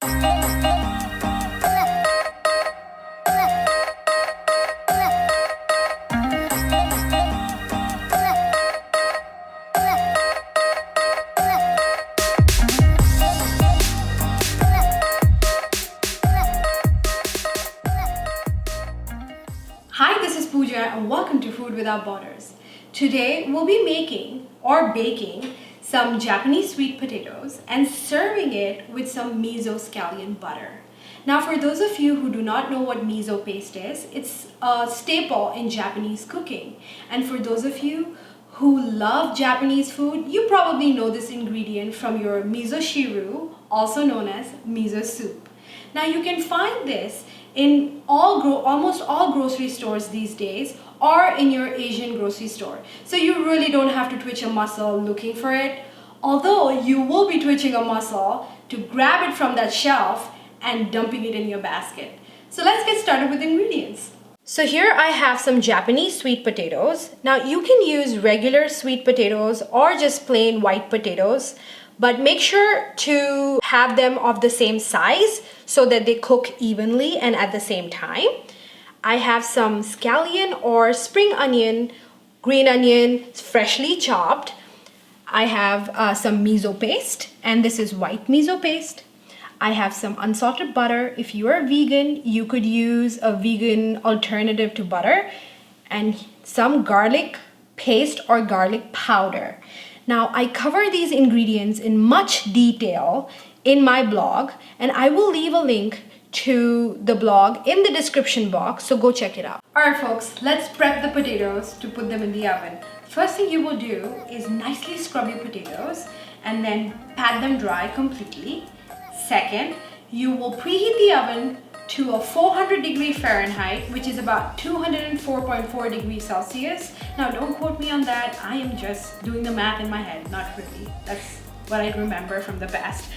Hi, this is Pooja and welcome to Food Without Borders. Today we'll be making or baking some Japanese sweet potatoes and serving it with some Miso Scallion butter. Now for those of you who do not know what miso paste is, it's a staple in Japanese cooking. And for those of you who love Japanese food, you probably know this ingredient from your miso shiru, also known as miso soup. Now you can find this in almost all grocery stores these days or in your Asian grocery store. So you really don't have to twitch a muscle looking for it, although you will be twitching a muscle to grab it from that shelf and dumping it in your basket. So let's get started with the ingredients. So here I have some Japanese sweet potatoes. Now you can use regular sweet potatoes or just plain white potatoes, but make sure to have them of the same size so that they cook evenly and at the same time. I have some scallion or spring onion, green onion, freshly chopped. I have some miso paste, and this is white miso paste. I have some unsalted butter. If you are vegan, you could use a vegan alternative to butter, and some garlic paste or garlic powder. Now, I cover these ingredients in much detail in my blog, and I will leave a link to the blog in the description box, so go check it out. Alright folks, let's prep the potatoes to put them in the oven. First thing you will do is nicely scrub your potatoes and then pat them dry completely. Second, you will preheat the oven to a 400 Fahrenheit, which is about 204.4 degrees Celsius. Now don't quote me on that, I am just doing the math in my head, not really. That's what I remember from the past.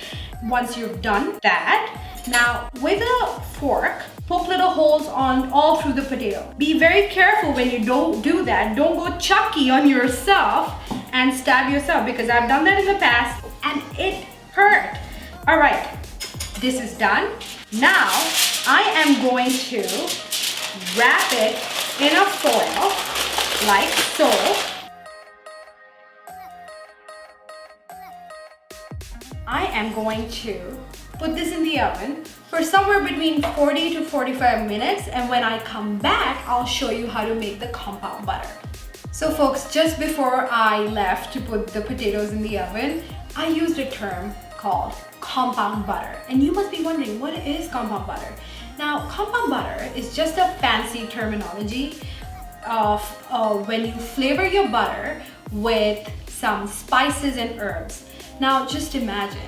Once you've done that, now with a fork, poke little holes on all through the potato. Be very careful when you don't do that. Don't go chucky on yourself and stab yourself, because I've done that in the past and it hurt. All right, this is done. Now, I am going to wrap it in a foil, like so. I am going to put this in the oven for somewhere between 40 to 45 minutes, and when I come back, I'll show you how to make the compound butter. So folks, just before I left to put the potatoes in the oven, I used a term called compound butter, and you must be wondering, what is compound butter? Now, compound butter is just a fancy terminology of when you flavor your butter with some spices and herbs. Now, just imagine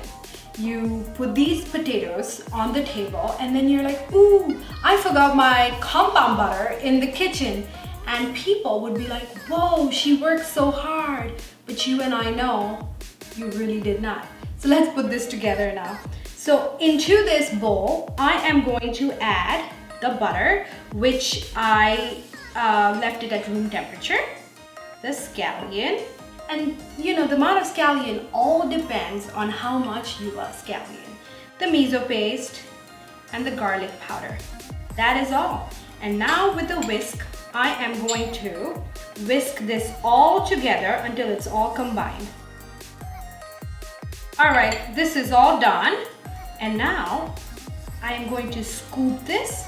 you put these potatoes on the table and then you're like, ooh, I forgot my compound butter in the kitchen. And people would be like, whoa, she worked so hard. But you and I know you really did not. So let's put this together now. So into this bowl, I am going to add the butter, which I left it at room temperature, the scallion, and you know, the amount of scallion all depends on how much you love scallion, the miso paste, and the garlic powder. That is all. And now with the whisk, I am going to whisk this all together until it's all combined. All right, this is all done. And now I am going to scoop this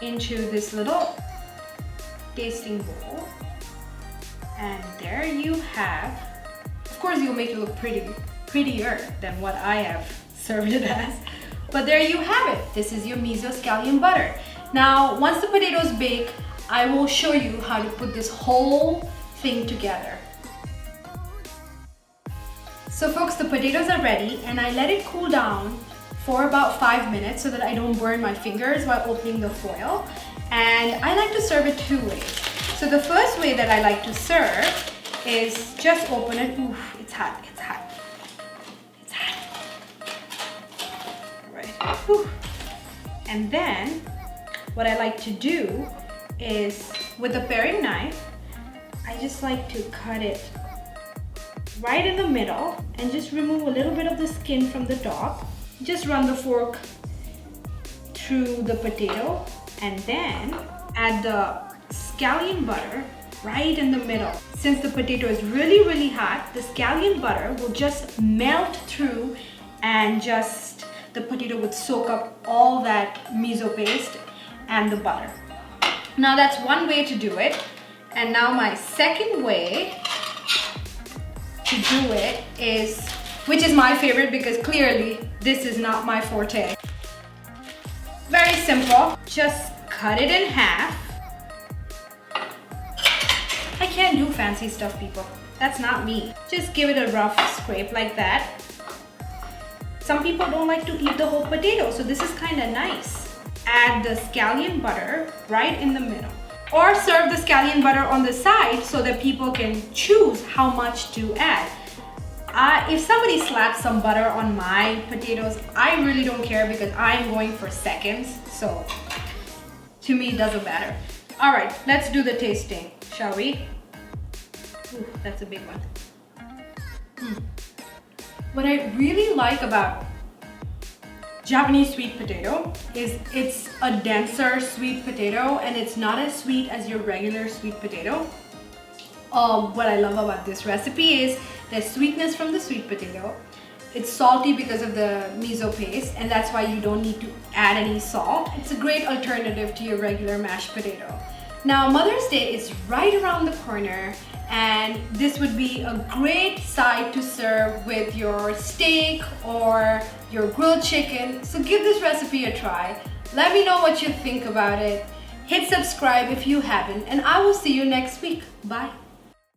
into this little tasting bowl. And there you have, of course you'll make it look prettier than what I have served it as. But there you have it. This is your miso scallion butter. Now, once the potatoes bake, I will show you how to put this whole thing together. So folks, the potatoes are ready and I let it cool down for about 5 minutes so that I don't burn my fingers while opening the foil. And I like to serve it two ways. So the first way that I like to serve is just open it. Ooh, it's hot, it's hot. It's hot. All right. Whew. And then what I like to do is with a paring knife, I just like to cut it right in the middle and just remove a little bit of the skin from the top. Just run the fork through the potato and then add the scallion butter right in the middle. Since the potato is really hot, the scallion butter will just melt through and just the potato would soak up all that miso paste and the butter. Now that's one way to do it. And now my second way to do it is, which is my favorite because clearly this is not my forte. Very simple, just cut it in half. I can't do fancy stuff, people. That's not me. Just give it a rough scrape like that. Some people don't like to eat the whole potato, so this is kind of nice. Add the scallion butter right in the middle. Or serve the scallion butter on the side so that people can choose how much to add. If somebody slaps some butter on my potatoes, I really don't care because I'm going for seconds. So to me, it doesn't matter. All right, let's do the tasting, shall we? Ooh, that's a big one. What I really like about Japanese sweet potato is it's a denser sweet potato and it's not as sweet as your regular sweet potato. What I love about this recipe is there's sweetness from the sweet potato. It's salty because of the miso paste and that's why you don't need to add any salt. It's a great alternative to your regular mashed potato. Now Mother's Day is right around the corner and this would be a great side to serve with your steak or your grilled chicken. So give this recipe a try. Let me know what you think about it. Hit subscribe if you haven't and I will see you next week. Bye.